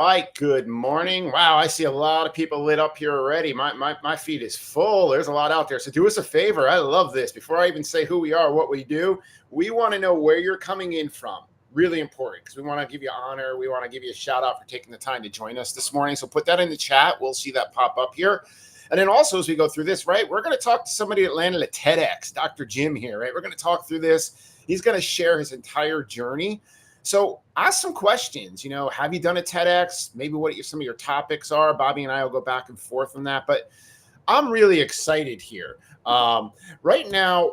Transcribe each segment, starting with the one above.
right. Good morning. Wow, I see a lot of people lit up here already. My feed is full. There's a lot out there. So do us a favor. I love this. Before I even say who we are, what we do, we want to know where you're coming in from. Really important because we want to give you honor. We want to give you a shout out for taking the time to join us this morning. So put that in the chat. We'll see that pop up here. And then also as we go through this, right, we're going to talk to somebody that landed at TEDx, Dr. Jim here, right? We're going to talk through this. He's going to share his entire journey. So ask some questions, have you done a TEDx? Maybe what some of your topics are. Bobby and I will go back and forth on that, but I'm really excited here. Right now,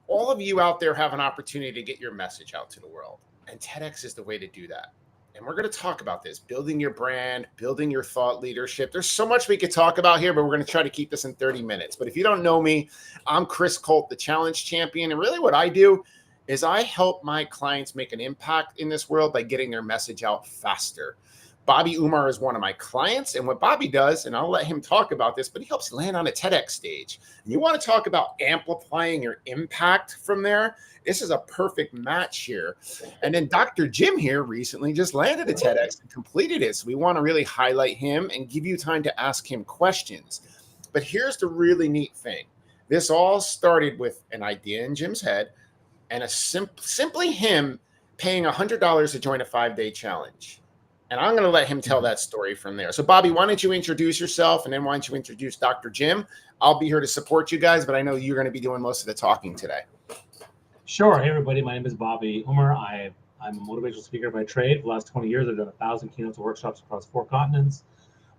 all of you out there have an opportunity to get your message out to the world, and TEDx is the way to do that. And we're going to talk about this, building your brand, building your thought leadership. There's so much we could talk about here, but we're going to try to keep this in 30 minutes. But if you don't know me, I'm Chris Colt, the challenge champion. And really what I do is I help my clients make an impact in this world by getting their message out faster. Bobby Umar is one of my clients, and what Bobby does, and I'll let him talk about this, but he helps land on a TEDx stage. And you want to talk about amplifying your impact from there? This is a perfect match here. And then Dr. Jim here recently just landed a TEDx and completed it. So we want to really highlight him and give you time to ask him questions. But here's the really neat thing. This all started with an idea in Jim's head, and simply him paying $100 to join a 5-day challenge. And I'm going to let him tell that story from there. So, Bobby, why don't you introduce yourself, and then why don't you introduce Dr. Jim? I'll be here to support you guys, but I know you're going to be doing most of the talking today. Sure. Hey, everybody. My name is Bobby Umar. I'm a motivational speaker by trade. For the last 20 years, I've done 1,000 keynotes and workshops across 4 continents,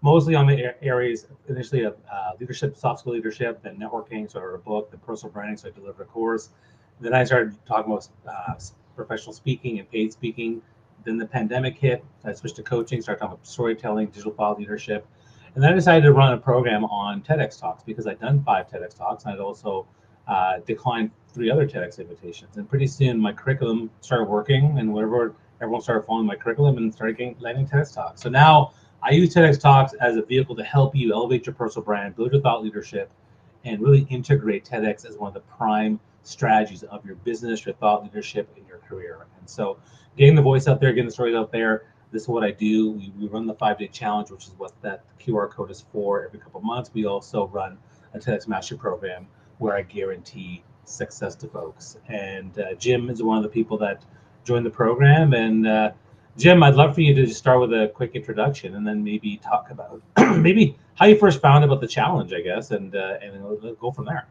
mostly on the areas initially of leadership, soft skill leadership, then networking. So I wrote a book, then personal branding. So I delivered a course. Then I started talking about professional speaking and paid speaking. Then the pandemic hit. I switched to coaching, started talking about storytelling, digital thought leadership. And then I decided to run a program on TEDx Talks because I'd done 5 TEDx Talks, and I'd also declined 3 other TEDx invitations. And pretty soon my curriculum started working, and everyone started following my curriculum and started landing TEDx Talks. So now I use TEDx Talks as a vehicle to help you elevate your personal brand, build your thought leadership, and really integrate TEDx as one of the prime strategies of your business, your thought leadership, and your career. And so getting the voice out there, getting the stories out there, this is what I do. We run the 5-day challenge, which is what that QR code is for every couple of months. We also run a TEDx Mastery Program where I guarantee success to folks. And Jim is one of the people that joined the program. And Jim, I'd love for you to just start with a quick introduction and then maybe talk about maybe how you first found about the challenge, I guess, and we'll go from there.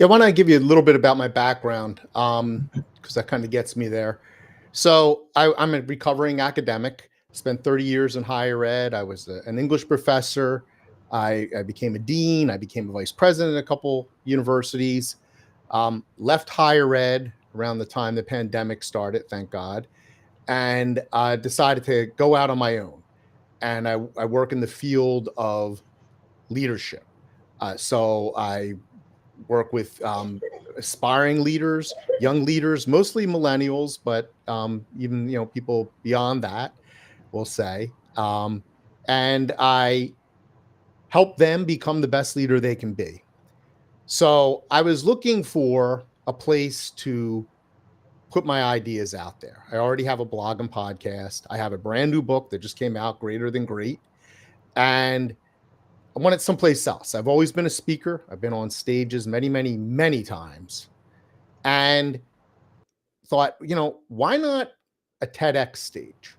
Yeah, why don't I give you a little bit about my background, because that kind of gets me there. So I'm a recovering academic, spent 30 years in higher ed. I was an English professor. I became a dean. I became a vice president at a couple universities, left higher ed around the time the pandemic started, thank God, and decided to go out on my own. And I work in the field of leadership. So I work with aspiring leaders, young leaders, mostly millennials, but even people beyond that, we'll say. And I help them become the best leader they can be. So I was looking for a place to put my ideas out there. I already have a blog and podcast. I have a brand new book that just came out, Greater Than Great. And I wanted someplace else. I've always been a speaker. I've been on stages many, many, many times, and thought, why not a TEDx stage?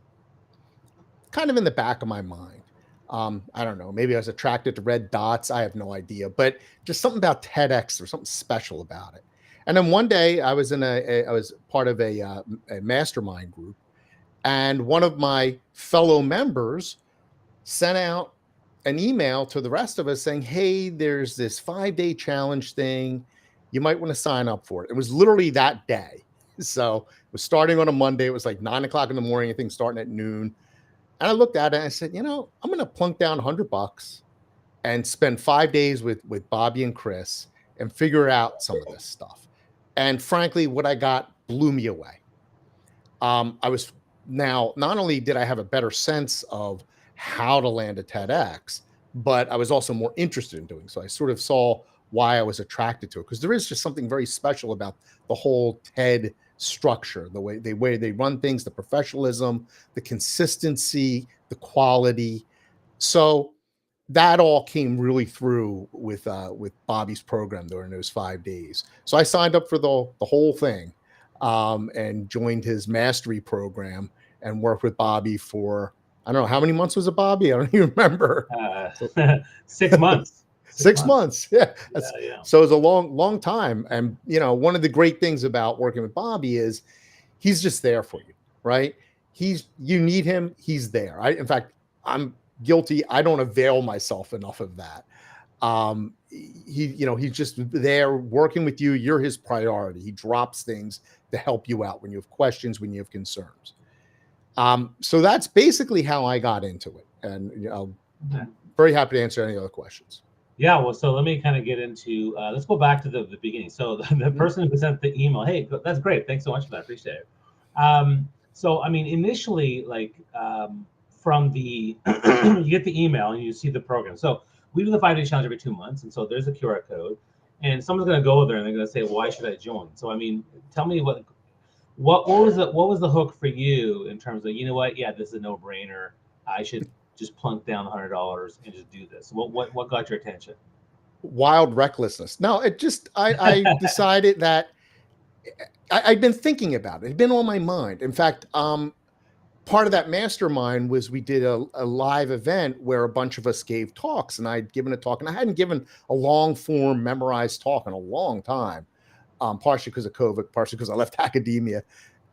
Kind of in the back of my mind. I don't know. Maybe I was attracted to red dots. I have no idea, but just something about TEDx or something special about it. And then one day I was I was part of a mastermind group, and one of my fellow members sent out an email to the rest of us saying, hey, there's this 5-day challenge thing. You might want to sign up for it. It was literally that day. So it was starting on a Monday. It was like 9 o'clock in the morning, I think starting at noon. And I looked at it and I said, I'm going to plunk down $100 and spend 5 days with Bobby and Chris and figure out some of this stuff. And frankly, what I got blew me away. I was now, not only did I have a better sense of how to land a TEDx, but I was also more interested in doing so. I sort of saw why I was attracted to it, because there is just something very special about the whole TED structure, the way they run things, the professionalism, the consistency, the quality. So that all came really through with Bobby's program during those 5 days. So I signed up for the whole thing, and joined his mastery program and worked with Bobby for, I don't know how many months was it, Bobby? I don't even remember. 6 months. 6 months. Yeah. Yeah. So it's a long time. And one of the great things about working with Bobby is he's just there for you, right? You need him, he's there. In fact, I'm guilty. I don't avail myself enough of that. He's just there working with you. You're his priority. He drops things to help you out when you have questions, when you have concerns. So that's basically how I got into it. And very happy to answer any other questions. Yeah, well, so let me kind of get into, let's go back to the beginning. So the person who sent the email, hey, that's great. Thanks so much for that. Appreciate it. So, I mean, initially, like from the, you get the email and you see the program. So we do the 5-day challenge every 2 months. And so there's a QR code and someone's going to go there and they're going to say, why should I join? So, I mean, tell me what was the hook for you in terms of, you know what, yeah, this is a no brainer. I should just plunk down $100 and just do this. What got your attention? Wild recklessness. No, it just, I decided that I'd been thinking about it. It'd been on my mind. In fact, part of that mastermind was we did a live event where a bunch of us gave talks, and I'd given a talk, and I hadn't given a long form memorized talk in a long time, partially because of COVID, partially because I left academia.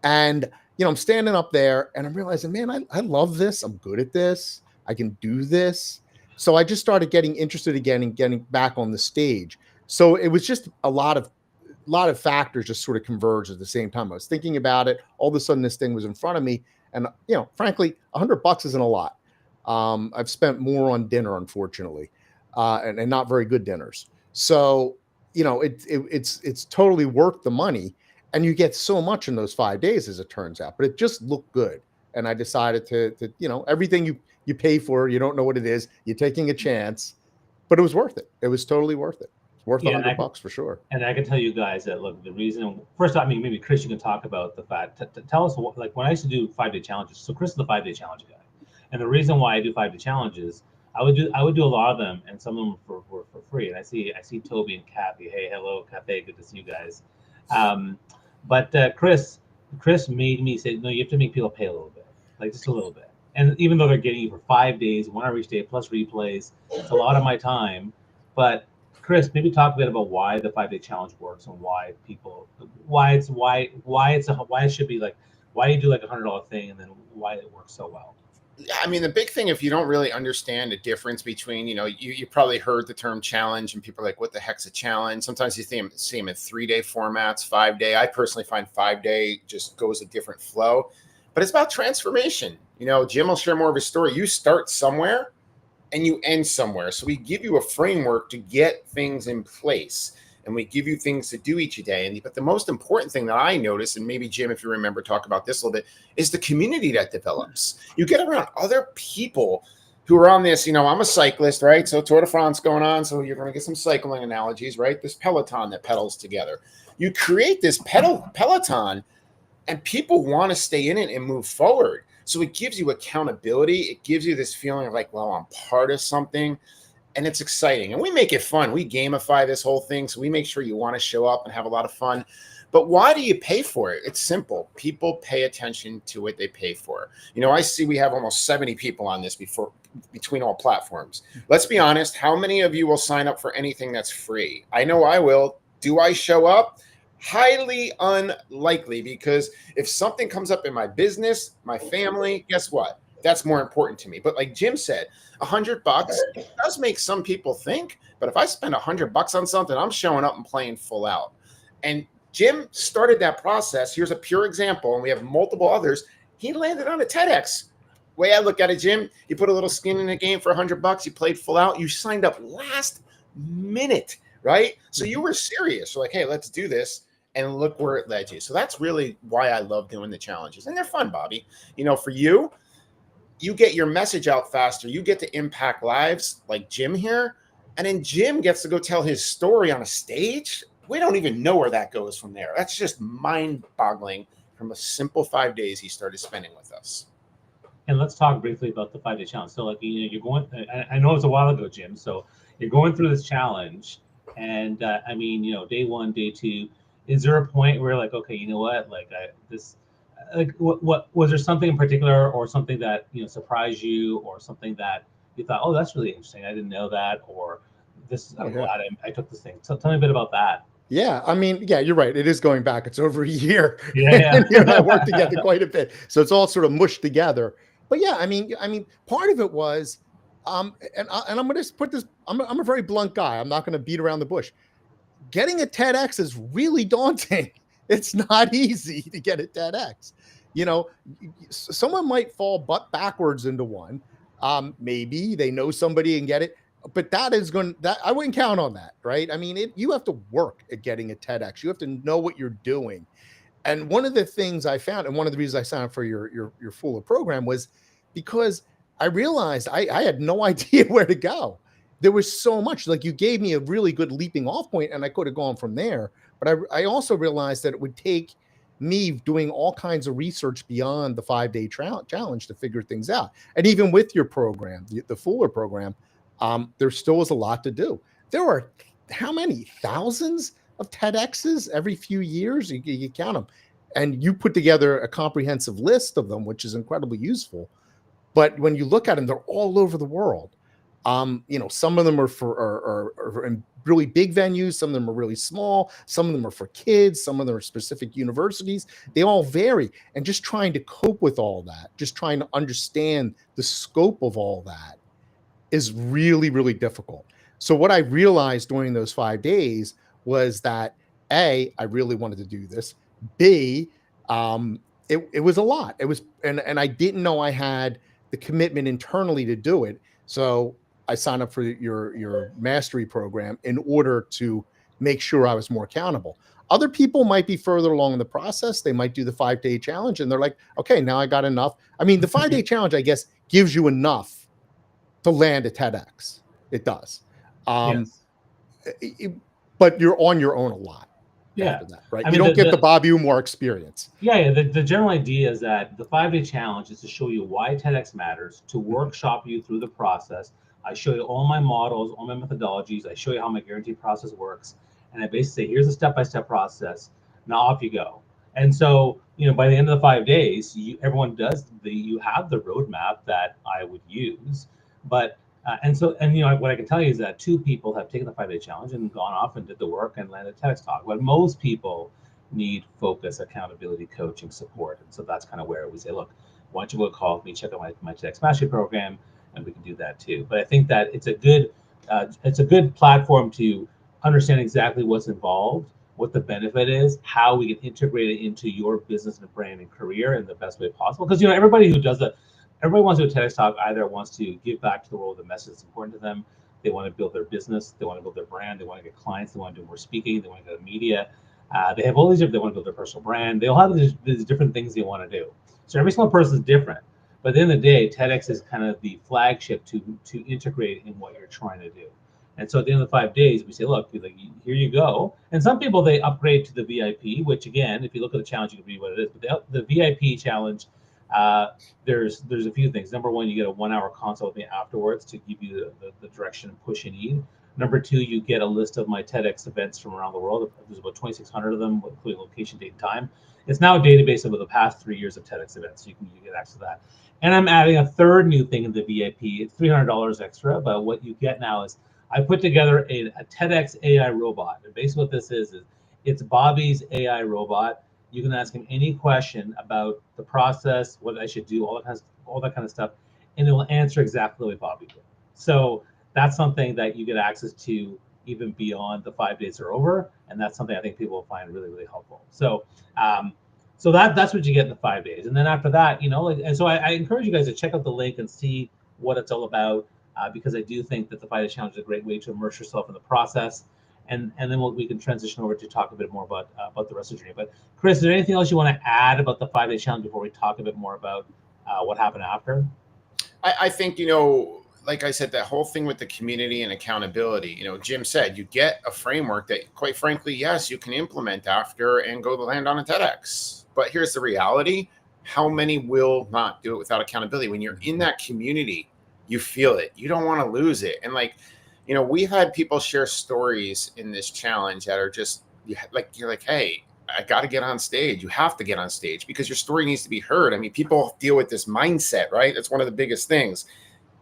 And, I'm standing up there and I'm realizing, man, I love this. I'm good at this. I can do this. So I just started getting interested again and getting back on the stage. So it was just a lot of factors just sort of converged at the same time. I was thinking about it. All of a sudden this thing was in front of me. And, frankly, $100 isn't a lot. I've spent more on dinner, unfortunately, and not very good dinners. So, it's totally worth the money. And you get so much in those 5 days, as it turns out. But it just looked good. And I decided to everything you pay for, you don't know what it is. You're taking a chance. But it was worth it. It was totally worth it. It's worth $100 for sure. And I can tell you guys that, look, the reason, first off, I mean, maybe Chris, you can talk about the fact, tell us, like when I used to do 5-day challenges. So Chris is the 5-day challenge guy. And the reason why I do 5-day challenges, I would do a lot of them, and some of them for free. And I see Toby and Kathy. Hey, hello, Kathy. Good to see you guys. But Chris made me say, no, you have to make people pay a little bit, like just a little bit. And even though they're getting you for 5 days, 1 hour each day, plus replays, it's a lot of my time. But Chris, maybe talk a bit about why the 5-day challenge works and why it should be like, why you do like $100 thing and then why it works so well. I mean, the big thing, if you don't really understand the difference between, you probably heard the term challenge and people are like, what the heck's a challenge? Sometimes you see them in 3-day formats, 5-day. I personally find 5-day just goes a different flow, but it's about transformation. Jim will share more of his story. You start somewhere and you end somewhere. So we give you a framework to get things in place, and we give you things to do each day. But the most important thing that I notice, and maybe Jim, if you remember, talk about this a little bit, is the community that develops. You get around other people who are on this. I'm a cyclist, right? So Tour de France going on. So you're going to get some cycling analogies, right? This peloton that pedals together. You create this peloton, and people want to stay in it and move forward. So it gives you accountability. It gives you this feeling of like, well, I'm part of something, and it's exciting. And we make it fun. We gamify this whole thing. So we make sure you want to show up and have a lot of fun. But why do you pay for it? It's simple. People pay attention to what they pay for. I see we have almost 70 people on this between all platforms. Let's be honest. How many of you will sign up for anything that's free? I know I will. Do I show up? Highly unlikely, because if something comes up in my business, my family, guess what? That's more important to me. But like Jim said, $100, it does make some people think, but if I spend $100 on something, I'm showing up and playing full out. And Jim started that process. Here's a pure example, and we have multiple others. He landed on a TEDx. Way I look at it, Jim, you put a little skin in the game for $100. You played full out. You signed up last minute, right? So you were serious. You're like, hey, let's do this. And look where it led you. So that's really why I love doing the challenges. And they're fun, Bobby. For you get your message out faster. You get to impact lives like Jim here. And then Jim gets to go tell his story on a stage. we don't even know where that goes from there. That's just mind-boggling from a simple 5 days he started spending with us. And let's talk briefly about the 5-day challenge. So, like, you're going. I know it was a while ago, Jim. So you're going through this challenge, and I mean, day one, day two. Is there a point where, like, okay, you know what, like, what was there something in particular, or something that surprised you, or something that you thought, oh, that's really interesting, I didn't know that, or this, I'm glad I took this thing. So tell me a bit about that. Yeah, I mean, yeah, you're right. It is going back. It's over a year. Yeah. And you and I worked together quite a bit, so it's all sort of mushed together. But yeah, I mean, part of it was, and I'm going to put this. I'm a very blunt guy. I'm not going to beat around the bush. Getting a TEDx is really daunting. It's not easy to get a TEDx. Someone might fall butt backwards into one. Maybe they know somebody and get it, but that I wouldn't count on that, right? I mean, you have to work at getting a TEDx. You have to know what you're doing. And one of the things I found, and one of the reasons I signed up for your Fuller program, was because I realized I had no idea where to go. There was so much. Like, you gave me a really good leaping off point, and I could have gone from there. But I also realized that it would take me doing all kinds of research beyond the 5-day challenge to figure things out. And even with your program, the Fuller program, there still is a lot to do. There are how many thousands of TEDx's every few years? You count them, and you put together a comprehensive list of them, which is incredibly useful. But when you look at them, they're all over the world. Some of them are in really big venues. Some of them are really small. Some of them are for kids. Some of them are specific universities. They all vary. And just trying to cope with all that, just trying to understand the scope of all that is really, really difficult. So what I realized during those 5 days was that A, I really wanted to do this. B, it was a lot. It was, and I didn't know I had the commitment internally to do it. So I signed up for your mastery program in order to make sure I was more accountable. Other people might be further along in the process. They might do the 5-day challenge and they're like, okay, now I got enough. I mean, the 5-day challenge, I guess, gives you enough to land a TEDx. It does. Yes. But you're on your own a lot. Yeah. After that, right? You don't get the Bob Umar experience. Yeah. The general idea is that the 5-day challenge is to show you why TEDx matters, to workshop you through the process. I show you all my models, all my methodologies. I show you how my guarantee process works. And I basically say, here's a step-by-step process. Now off you go. And so, by the end of the 5 days, everyone you have the roadmap that I would use. But what I can tell you is that 2 people have taken the 5-day challenge and gone off and did the work and landed TEDx talk. But most people need focus, accountability, coaching, support. And so that's kind of where we say, look, why don't you book a call with me, check out my TEDx Mastery program, and we can do that too. But I think that it's a good platform to understand exactly what's involved, what the benefit is, how we can integrate it into your business and brand and career in the best way possible. Because everybody who does that, everybody wants to do a TEDx talk either wants to give back to the world the message that's important to them. They want to build their business. They want to build their brand. They want to get clients. They want to do more speaking. They want to go to media. They have all these different, they want to build their personal brand. They all have these different things they want to do. So every single person is different. But at the end of the day, TEDx is kind of the flagship to integrate in what you're trying to do. And so at the end of the 5 days, we say, look, like, here you go. And some people, they upgrade to the VIP, which again, if you look at the challenge, you can read what it is. But the VIP challenge, there's a few things. Number one, you get a 1-hour consult with me afterwards to give you the direction and push you need. Number two, you get a list of my TEDx events from around the world. There's about 2,600 of them, including location, date, and time. It's now a database of the past 3 years of TEDx events, so you get access to that. And I'm adding a third new thing in the VIP. It's $300 extra, but what you get now is I put together a TEDx AI robot. And basically what this is it's Bobby's AI robot. You can ask him any question about the process, what I should do, all that kind of stuff, and it will answer exactly the way Bobby did. So that's something that you get access to even beyond the 5 days are over, and that's something I think people will find really, really helpful. So, that's what you get in the 5 days, and then after that, and so I encourage you guys to check out the link and see what it's all about, because I do think that the 5-day challenge is a great way to immerse yourself in the process, and then we can transition over to talk a bit more about the rest of the journey. But Chris, is there anything else you want to add about the 5-day challenge before we talk a bit more about what happened after? I think, like I said, that whole thing with the community and accountability, you know, Jim said, you get a framework that quite frankly, yes, you can implement after and go to land on a TEDx. But here's the reality. How many will not do it without accountability? When you're in that community, you feel it. You don't want to lose it. And like, you know, we've had people share stories in this challenge that are just like, you're like, hey, I got to get on stage. You have to get on stage because your story needs to be heard. I mean, people deal with this mindset, right? That's one of the biggest things.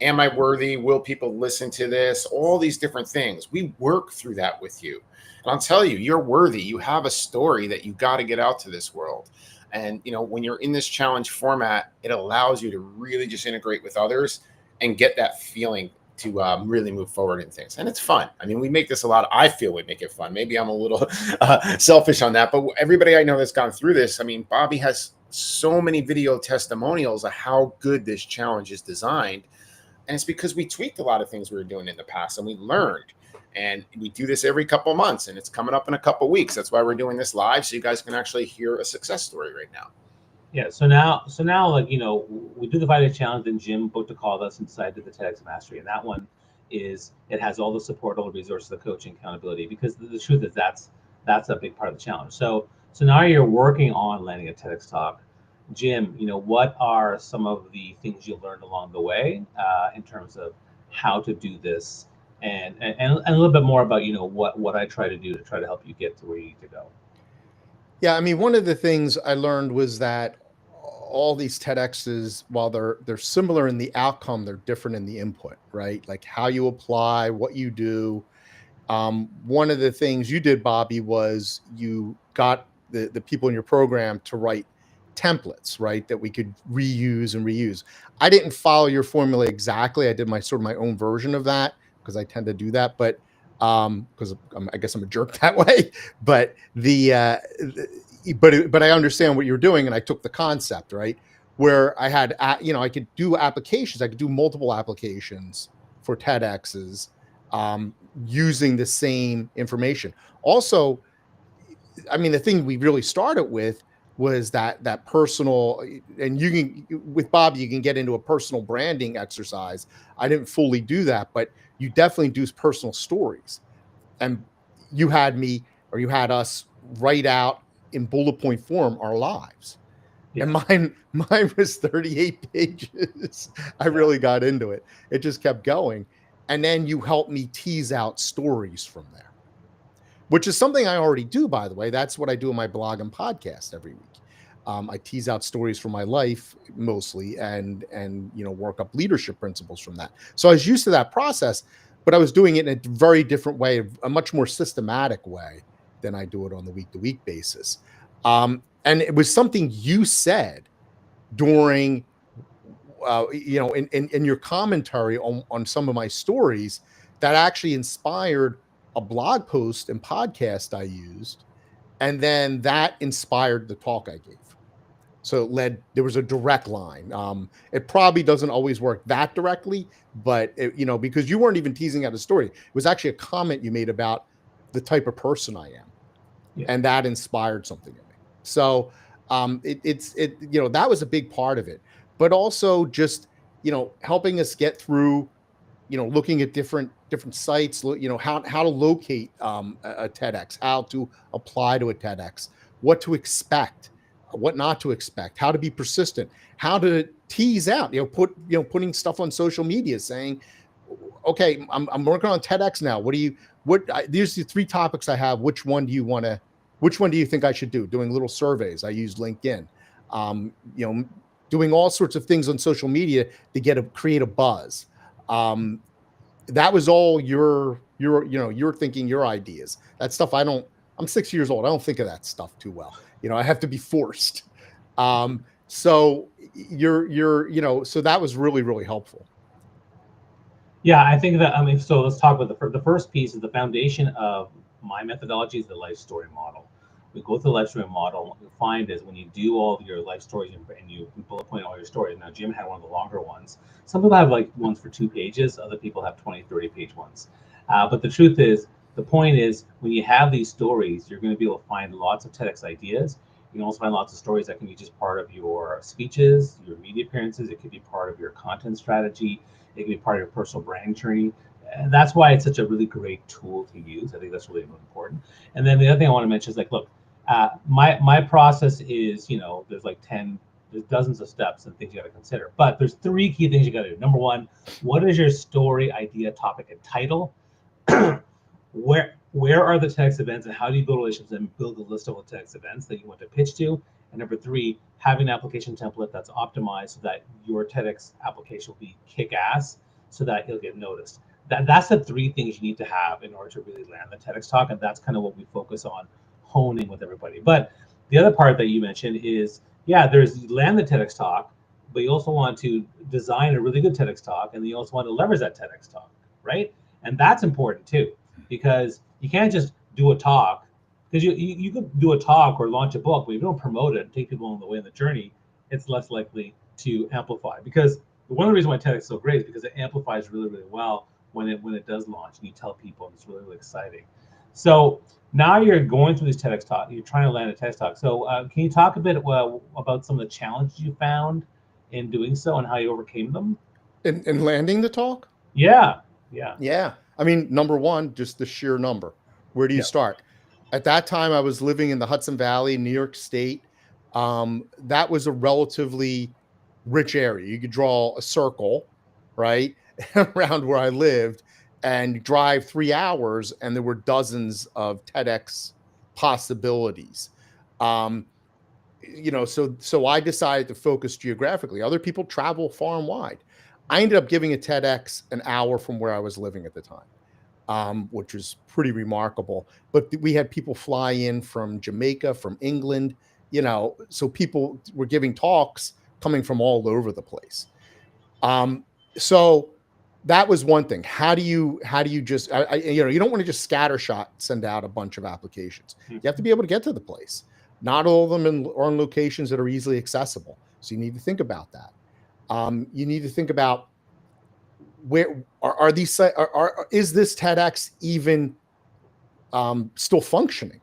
Am I worthy? Will people listen to this? All these different things. We work through that with you. And I'll tell you, you're worthy. You have a story that you got to get out to this world. And, you know, when you're in this challenge format, it allows you to really just integrate with others and get that feeling to really move forward in things. And it's fun. I mean, we make this a lot. I feel we make it fun. Maybe I'm a little selfish on that, but everybody I know that's gone through this, I mean, Bobby has so many video testimonials of how good this challenge is designed. And it's because we tweaked a lot of things we were doing in the past and we learned. And we do this every couple of months and it's coming up in a couple of weeks. That's why we're doing this live. So you guys can actually hear a success story right now. Yeah. So now, like, you know, we do the 5-day challenge, then Jim booked a call with us and decided to do the TEDx Mastery. And that one is, it has all the support, all the resources, the coaching, accountability, because the truth is that's a big part of the challenge. So now you're working on landing a TEDx talk. Jim, you know, what are some of the things you learned along the way in terms of how to do this, and a little bit more about, you know, what I try to do to try to help you get to where you need to go? Yeah, I mean, one of the things I learned was that all these TEDx's, while they're similar in the outcome, they're different in the input, right? Like how you apply, what you do. One of the things you did, Bobby, was you got the people in your program to write templates, right, that we could reuse and reuse. I didn't follow your formula exactly. I did my own version of that because I tend to do that, but because I guess I'm a jerk that way. But but I understand what you're doing, and I took the concept, right, where I had you know, I could do applications. I could do multiple applications for TEDx's using the same information. Also, I mean, the thing we really started with was that personal, and you can, with Bob, you can get into a personal branding exercise. I didn't fully do that, but you definitely do personal stories. And you had us write out in bullet point form our lives. Yeah. And mine was 38 pages. I really got into it. It just kept going. And then you helped me tease out stories from there, which is something I already do, by the way. That's what I do in my blog and podcast every week. I tease out stories from my life mostly, and you know, work up leadership principles from that. So I was used to that process, but I was doing it in a very different way, a much more systematic way than I do it on the week-to-week basis. And it was something you said during, you know, in your commentary on some of my stories that actually inspired a blog post and podcast I used, and then that inspired the talk I gave. So there was a direct line. It probably doesn't always work that directly, but you know, because you weren't even teasing out a story. It was actually a comment you made about the type of person I am. Yeah. And that inspired something in me. So it's you know, that was a big part of it, but also just, you know, helping us get through, you know, looking at different sites, you know, how to locate a TEDx, how to apply to a TEDx, what to expect, what not to expect, how to be persistent, how to tease out, you know, putting stuff on social media saying, okay, I'm working on TEDx now. These are the 3 topics I have. Which one do you think I should do? Doing little surveys. I use LinkedIn, you know, doing all sorts of things on social media to create a buzz. That was all your thinking, your ideas. That stuff I'm 6 years old. I don't think of that stuff too well. You know, I have to be forced. So you know, so that was really, really helpful. Yeah, I think that, I mean, so let's talk about the first piece is the foundation of my methodology is the life story model. We go through the life story model. What you find is when you do all of your life stories and you bullet point all your stories. Now, Jim had one of the longer ones. Some people have like ones for 2 pages. Other people have 20, 30 page ones. But the truth is, the point is, when you have these stories, you're going to be able to find lots of TEDx ideas. You can also find lots of stories that can be just part of your speeches, your media appearances. It could be part of your content strategy. It can be part of your personal branding journey. And that's why it's such a really great tool to use. I think that's really important. And then the other thing I want to mention is like, look, my process is, there's like there's dozens of steps and things you got to consider. But there's 3 key things you got to do. Number 1, what is your story, idea, topic, and title? Where are the TEDx events, and how do you build relationships and build a list of the TEDx events that you want to pitch to? And number 3, having an application template that's optimized so that your TEDx application will be kick-ass, so that you'll get noticed. That's the 3 things you need to have in order to really land the TEDx talk, and that's kind of what we focus on honing with everybody. But the other part that you mentioned is, there's land the TEDx talk, but you also want to design a really good TEDx talk, and then you also want to leverage that TEDx talk, right? And that's important too, because you can't just do a talk, because you could do a talk or launch a book, but if you don't promote it and take people on the way in the journey, it's less likely to amplify. Because one of the reasons why TEDx is so great is because it amplifies really, really well when it does launch, and you tell people, and it's really, really exciting. So now you're going through this TEDx talk, you're trying to land a TEDx talk. So can you talk a bit about some of the challenges you found in doing so and how you overcame them? In landing the talk? Yeah. I mean, number 1, just the sheer number. Where do you start? At that time, I was living in the Hudson Valley, New York State. That was a relatively rich area. You could draw a circle, right, around where I lived, and drive 3 hours, and there were dozens of TEDx possibilities. Um, so I decided to focus geographically. Other people travel far and wide. I ended up giving a TEDx an hour from where I was living at the time, which was pretty remarkable. But we had people fly in from Jamaica, from England, so people were giving talks coming from all over the place. So that was one thing. How do you just, you don't want to just scattershot send out a bunch of applications. You have to be able to get to the place. Not all of them are in locations that are easily accessible. So you need to think about that. You need to think about, where are these, is this TEDx even still functioning?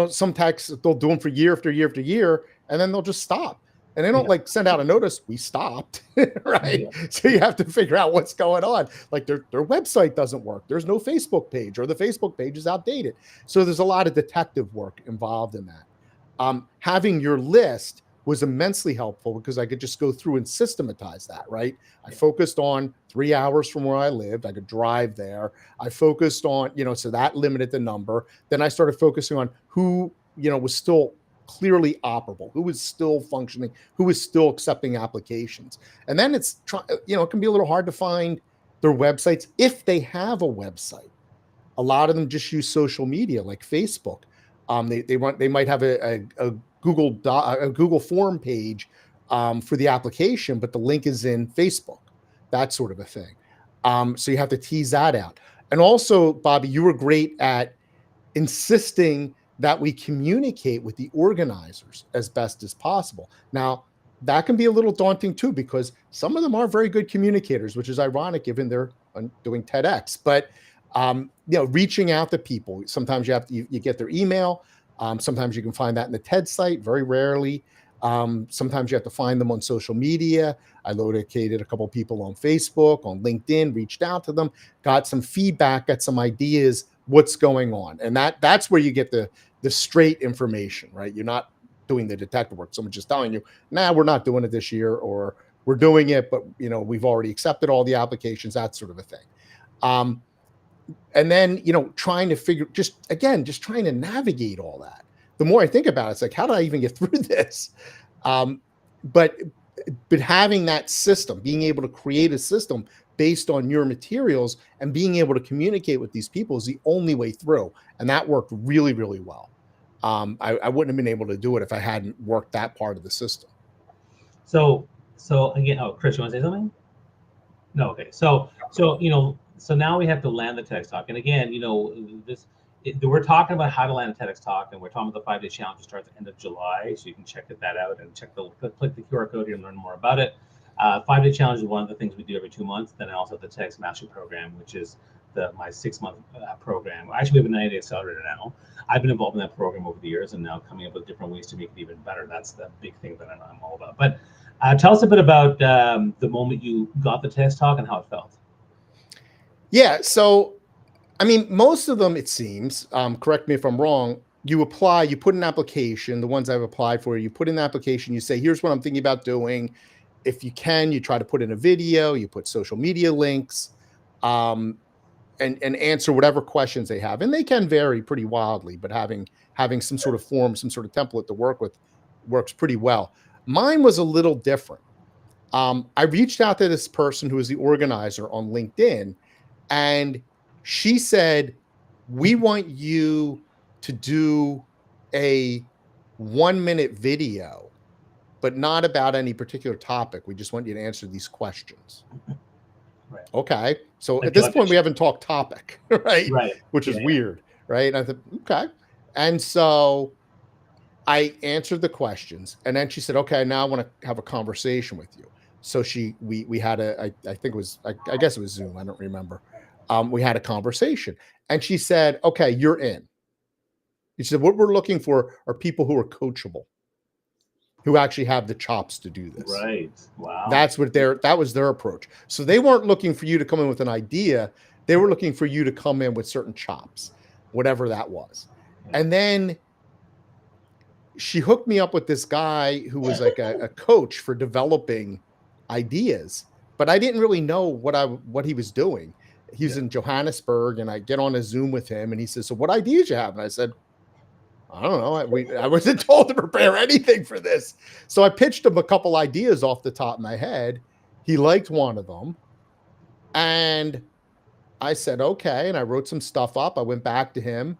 Some TEDx, they'll do them for year after year after year, and then they'll just stop. And they don't send out a notice, we stopped, right? Yeah. So you have to figure out what's going on. Like their website doesn't work. There's no Facebook page, or the Facebook page is outdated. So there's a lot of detective work involved in that. Having your list was immensely helpful, because I could just go through and systematize that, right? I focused on 3 hours from where I lived. I could drive there. I focused on, so that limited the number. Then I started focusing on who, was still clearly operable, who was still functioning, who was still accepting applications. And then it can be a little hard to find their websites, if they have a website. A lot of them just use social media like Facebook. They might have a Google form page for the application, but the link is in Facebook, that sort of a thing. So you have to tease that out. And also, Bobby, you were great at insisting that we communicate with the organizers as best as possible. Now, that can be a little daunting too, because some of them are very good communicators, which is ironic given they're doing TEDx. But reaching out to people, sometimes you get their email. Sometimes you can find that in the TED site, very rarely. Sometimes you have to find them on social media. I located a couple of people on Facebook, on LinkedIn, reached out to them, got some feedback, got some ideas, what's going on. And that's where you get the straight information, right? You're not doing the detective work. Someone's just telling you, we're not doing it this year, or we're doing it, but we've already accepted all the applications, that sort of a thing. And then, trying to just trying to navigate all that. The more I think about it, it's like, how did I even get through this? But having that system, being able to create a system based on your materials and being able to communicate with these people is the only way through. And that worked really, really well. I wouldn't have been able to do it if I hadn't worked that part of the system. So again, Chris, you want to say something? No, okay. So now we have to land the TEDx talk. And again, we're talking about how to land a TEDx talk, and we're talking about the 5-day challenge that starts at the end of July. So you can check that out and click the QR code here and learn more about it. 5-day challenge is one of the things we do every 2 months. Then I also have the TEDx Mastery Program, which is my 6-month program. Actually, we have a 90-day accelerator now. I've been involved in that program over the years, and now coming up with different ways to make it even better. That's the big thing that I'm all about. But tell us a bit about the moment you got the TEDx talk and how it felt. Yeah. So, I mean, most of them, it seems, correct me if I'm wrong, you apply, you put an application, the ones I've applied for, you put in an application, you say, here's what I'm thinking about doing. If you can, you try to put in a video, you put social media links, and answer whatever questions they have. And they can vary pretty wildly, but having some sort of form, some sort of template to work with works pretty well. Mine was a little different. I reached out to this person who was the organizer on LinkedIn, and she said, we want you to do a 1-minute video, but not about any particular topic. We just want you to answer these questions. Right. Okay. So Like at this point, we haven't talked topic, right? Right. Which is weird, right? And I thought, okay. And so I answered the questions, and then she said, okay, now I want to have a conversation with you. So we had I think it was, I guess it was Zoom. I don't remember. We had a conversation, and she said, okay, you're in. She said, what we're looking for are people who are coachable, who actually have the chops to do this. Right. Wow. That was their approach. So they weren't looking for you to come in with an idea. They were looking for you to come in with certain chops, whatever that was. And then she hooked me up with this guy who was like a coach for developing ideas, but I didn't really know what he was doing. He was in Johannesburg, and I get on a Zoom with him, and he says, so what ideas you have? And I said, I don't know. I wasn't told to prepare anything for this. So I pitched him a couple ideas off the top of my head. He liked one of them. And I said, okay. And I wrote some stuff up. I went back to him.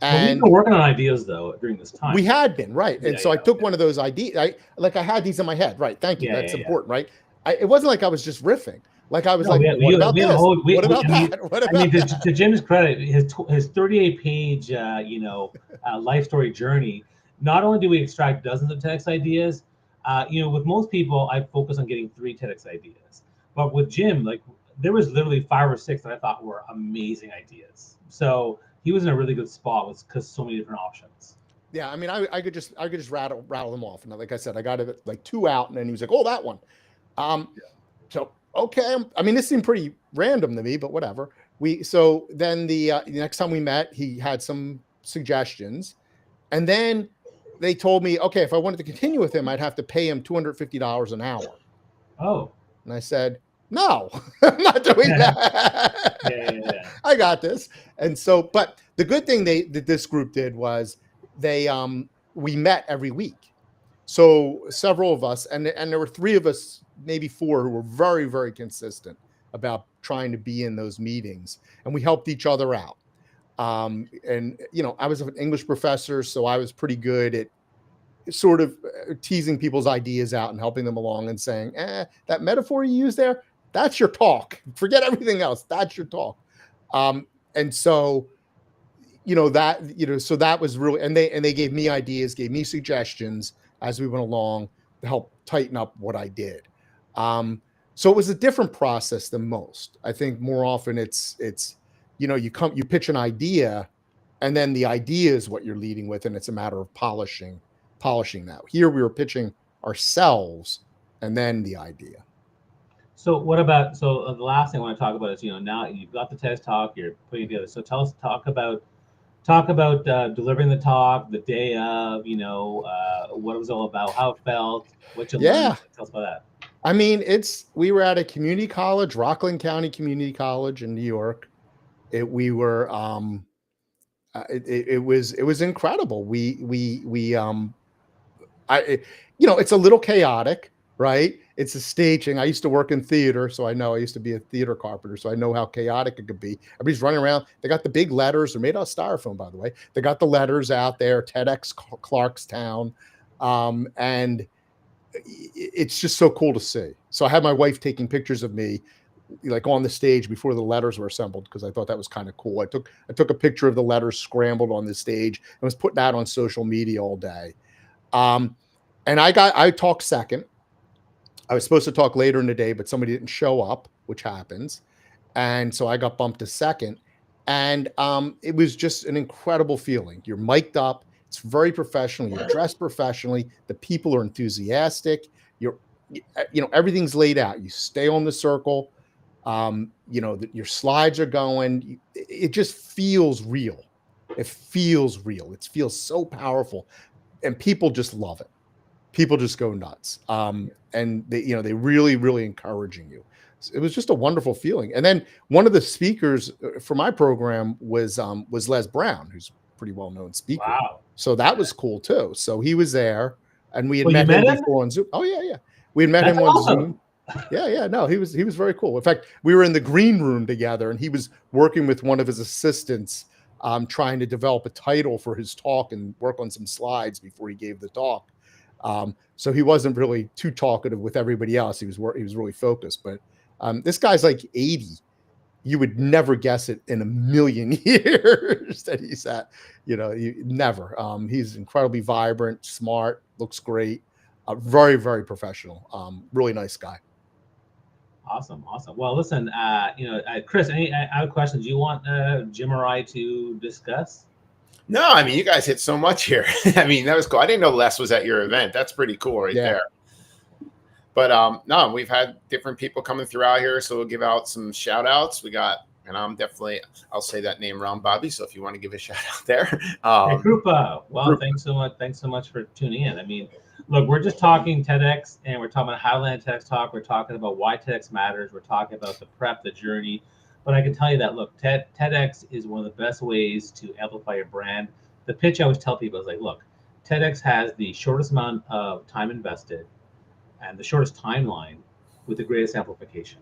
And we've been working on ideas, though, during this time. We had been, right. And so I took one of those ideas. I had these in my head. Right. Thank you. That's important, right? It wasn't like I was just riffing. Like I was what about this? What about that? I mean, to Jim's credit, his 38-page, life story journey. Not only do we extract dozens of TEDx ideas, with most people, I focus on getting 3 TEDx ideas. But with Jim, like there was literally 5 or 6 that I thought were amazing ideas. So he was in a really good spot because so many different options. Yeah, I mean, I could just rattle them off. And like I said, I got it like 2 out, and then he was like, oh, that one. So. Okay. I mean, this seemed pretty random to me, but whatever. So then the next time we met, he had some suggestions, and then they told me, okay, if I wanted to continue with him, I'd have to pay him $250 an hour. Oh. And I said, no, I'm not doing that. Yeah. I got this. And so, but the good thing that this group did was we met every week. So several of us, and there were 3 of us, maybe 4, who were very, very consistent about trying to be in those meetings, and we helped each other out. And I was an English professor, so I was pretty good at sort of teasing people's ideas out and helping them along and saying, that metaphor you use there, that's your talk. Forget everything else. That's your talk. And so, so that was really, and they gave me ideas, gave me suggestions as we went along to help tighten up what I did. So it was a different process than most. I think more often it's you pitch an idea, and then the idea is what you're leading with, and it's a matter of polishing that. Here we were pitching ourselves and then the idea. So the last thing I want to talk about is, now you've got the TEDx talk, you're putting it together. So talk about delivering the talk, the day of, what it was all about, how it felt, what you learned. Tell us about that. I mean, we were at a community college, Rockland County Community College in New York. It was incredible. It's a little chaotic, right? It's a staging. I used to work in theater, so I used to be a theater carpenter, so I know how chaotic it could be. Everybody's running around. They got the big letters. They're made out of styrofoam, by the way. They got the letters out there, TEDx Clarkstown. And it's just so cool to see. So I had my wife taking pictures of me like on the stage before the letters were assembled, because I thought that was kind of cool. I took a picture of the letters scrambled on the stage and was putting that on social media all day. And I talked second. I was supposed to talk later in the day, but somebody didn't show up, which happens. And so I got bumped to second. And it was just an incredible feeling. You're mic'd up. It's very professional. You're dressed professionally. The people are enthusiastic. You're, everything's laid out. You stay on the circle. Your slides are going. It just feels real. It feels real. It feels so powerful, and people just love it. People just go nuts. And they really, really encouraging you. It was just a wonderful feeling. And then one of the speakers for my program was Les Brown, who's a pretty well-known speaker. Wow. So that was cool too. So he was there, and we had Well, you met him met him? before on Zoom. Oh yeah, yeah. We had met That's him on awesome. Zoom. Yeah. No, he was very cool. In fact, we were in the green room together, and he was working with one of his assistants, trying to develop a title for his talk and work on some slides before he gave the talk. So he wasn't really too talkative with everybody else. He was really focused. But this guy's like 80. You would never guess it in a million years that he's at. You never. He's incredibly vibrant, smart, looks great, very, very professional. Really nice guy. Awesome. Well, listen, Chris, any other questions you want Jim or I to discuss? No, I mean, you guys hit so much here. I mean, that was cool. I didn't know Les was at your event. That's pretty cool right there. But no, we've had different people coming throughout here, so we'll give out some shout outs. We got, and I'll say that name wrong, Bobby. So if you want to give a shout out there. Hey, Krupa. Well, thanks so much for tuning in. I mean, look, we're just talking TEDx, and we're talking about how to land TEDx talk. We're talking about why TEDx matters. We're talking about the prep, the journey. But I can tell you that, look, TEDx is one of the best ways to amplify your brand. The pitch I always tell people is like, look, TEDx has the shortest amount of time invested and the shortest timeline with the greatest amplification.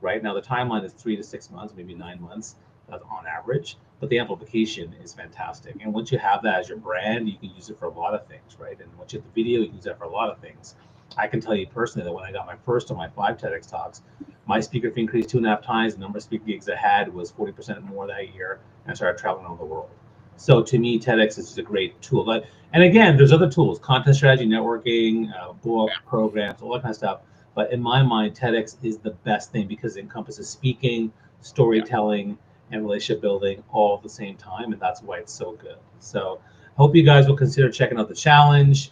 Right now, the timeline is 3 to 6 months, maybe 9 months on average, but the amplification is fantastic. And once you have that as your brand, you can use it for a lot of things, right? And once you have the video, you can use that for a lot of things. I can tell you personally that when I got my first of my 5 TEDx talks, my speaker fee increased 2.5 times. The number of speaker gigs I had was 40% more that year, and I started traveling all over the world. So to me, TEDx is a great tool. But, and again, there's other tools, content strategy, networking, book, programs, all that kind of stuff. But in my mind, TEDx is the best thing because it encompasses speaking, storytelling, and relationship building all at the same time. And that's why it's so good. So I hope you guys will consider checking out the challenge.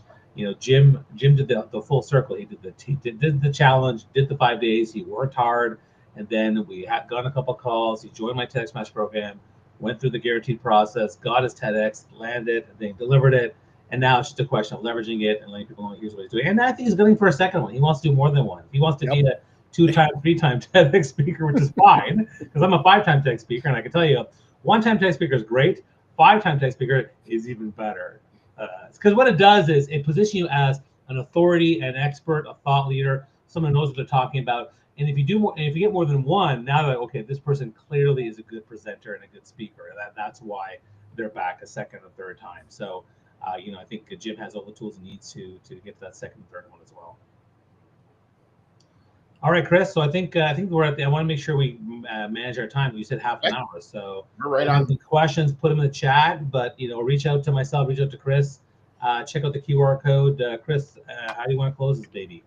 Jim did the full circle. He did the challenge, did the 5 days. He worked hard. And then we had gotten a couple of calls. He joined my TEDx Match program, went through the guaranteed process, got his TEDx, landed, and then delivered it. And now it's just a question of leveraging it and letting people know here's what he's doing. And I think he's going for a second one. He wants to do more than one. He wants to be a 2-time, 3-time TEDx speaker, which is fine because I'm a 5-time TEDx speaker. And I can tell you, 1-time TEDx speaker is great. 5-time TEDx speaker is even better. Because what it does is it positions you as an authority, an expert, a thought leader, someone who knows what they're talking about. And if you do more, and if you get more than one, now that okay, this person clearly is a good presenter and a good speaker. That's why they're back a second or third time. So, I think Jim has all the tools he needs to get to that second and third one as well. All right, Chris. So I think we're at the. I want to make sure we manage our time. You said half an hour, so we're right on. The questions, put them in the chat. But reach out to myself, reach out to Chris. Check out the QR code. Chris, how do you want to close this baby?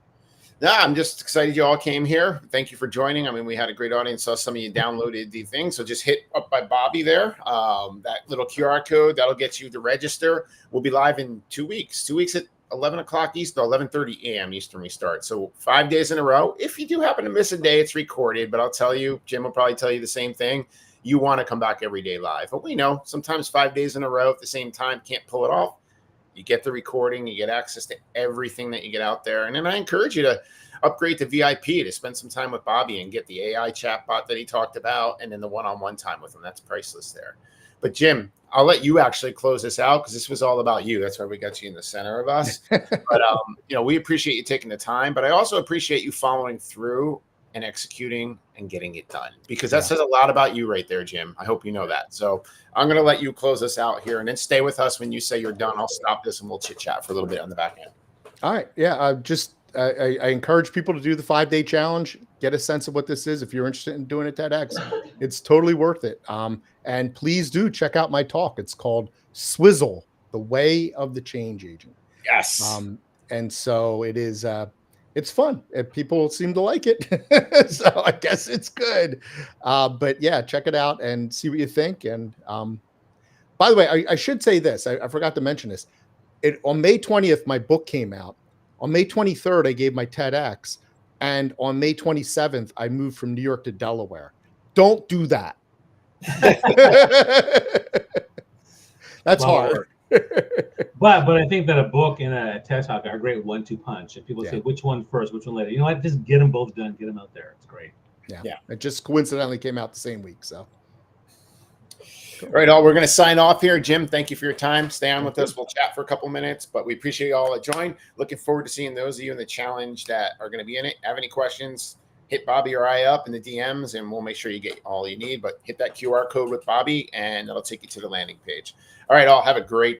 Yeah, I'm just excited you all came here. Thank you for joining. I mean, we had a great audience. Saw some of you downloaded the thing. So just hit up by Bobby there. That little QR code, that'll get you to register. We'll be live in 2 weeks. 2 weeks at 11 o'clock Eastern, 11:30 a.m. Eastern we start. So 5 days in a row. If you do happen to miss a day, it's recorded. But I'll tell you, Jim will probably tell you the same thing. You want to come back every day live. But we know sometimes 5 days in a row at the same time, can't pull it off. You get the recording, you get access to everything that you get out there. And then I encourage you to upgrade to VIP to spend some time with Bobby and get the AI chatbot that he talked about and then the one-on-one time with him. That's priceless there. But Jim, I'll let you actually close this out because this was all about you. That's why we got you in the center of us. But, we appreciate you taking the time, but I also appreciate you following through and executing and getting it done because that says a lot about you right there, Jim. I hope you know that. So I'm going to let you close this out here and then stay with us. When you say you're done, I'll stop this and we'll chit chat for a little bit on the back end. All right. Yeah. I encourage people to do the 5-day challenge, get a sense of what this is. If you're interested in doing a TEDx, it's totally worth it. And please do check out my talk. It's called Swizzle, the Way of the Change Agent. Yes. And so it is, it's fun and people seem to like it. So I guess it's good. But yeah, check it out and see what you think. And by the way, I should say this. I forgot to mention this. On May 20th, my book came out. On May 23rd, I gave my TEDx. And on May 27th, I moved from New York to Delaware. Don't do that. That's hard. But I think that a book and a TED Talk are a great 1-2 punch. If people say which one first, which one later, you know what? Just get them both done. Get them out there. It's great. Yeah. It just coincidentally came out the same week. So. All right, all. We're going to sign off here. Jim, thank you for your time. Stay on with us. We'll chat for a couple minutes, but we appreciate you all that joined. Looking forward to seeing those of you in the challenge that are going to be in it. Have any questions, hit Bobby or I up in the DMs, and we'll make sure you get all you need. But hit that QR code with Bobby, and that'll take you to the landing page. All right, all. Have a great